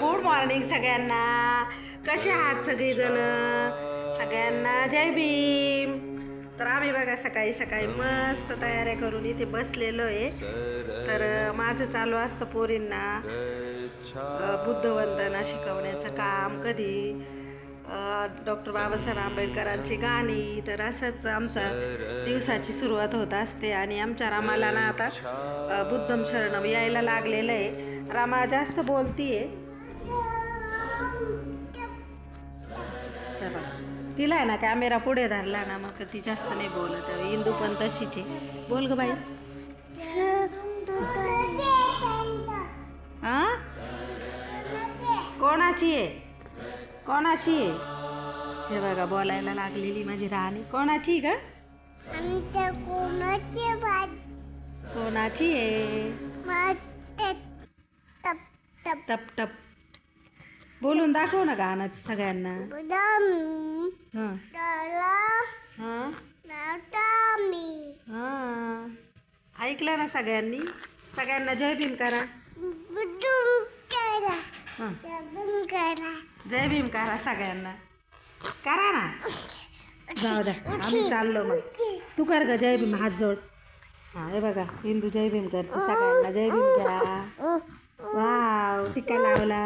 Good morning सगळ्यांना. कसे आहात सगळेजण? सगळ्यांना जय भीम. तर आम्ही बघा सकाळी सकाळी मस्त तयाऱ्या करून इथे बसलेलो आहे. तर माझं चालू असतं पोरींना बुद्धवंदना शिकवण्याचं काम, कधी डॉक्टर बाबासाहेब आंबेडकरांची गाणी. तर असंच आमचा दिवसाची सुरुवात होत असते. आणि आमच्या रामाला ना आता बुद्धम शरणम यायला लागलेलं आहे. रामा जास्त बोलतीये. तिला आहे ना कॅमेरा पुढे धरला ना मग ती जास्त नाही बोलत. इंदू पण तशीच आहे. बोल ग बाई. हा कोणाची आहे? कोणाची आहे? हे बघा बोलायला लागलेली माझी राणी. कोणाची ग? कोणाची आहे? टप टप बोलून दाखव ना गाणं सगळ्यांना. ऐकलं ना सगळ्यांनी? सगळ्यांना जय भीम करा. जय भीम करा सगळ्यांना. करा ना. जाऊ द्या आम्ही चाललो मग. तू कर ग जय भीम. हात जोड. हा हे बघा हिंदू जय भीम करते. सगळ्यांना जय भीम घ्या. वाव टिका लावला.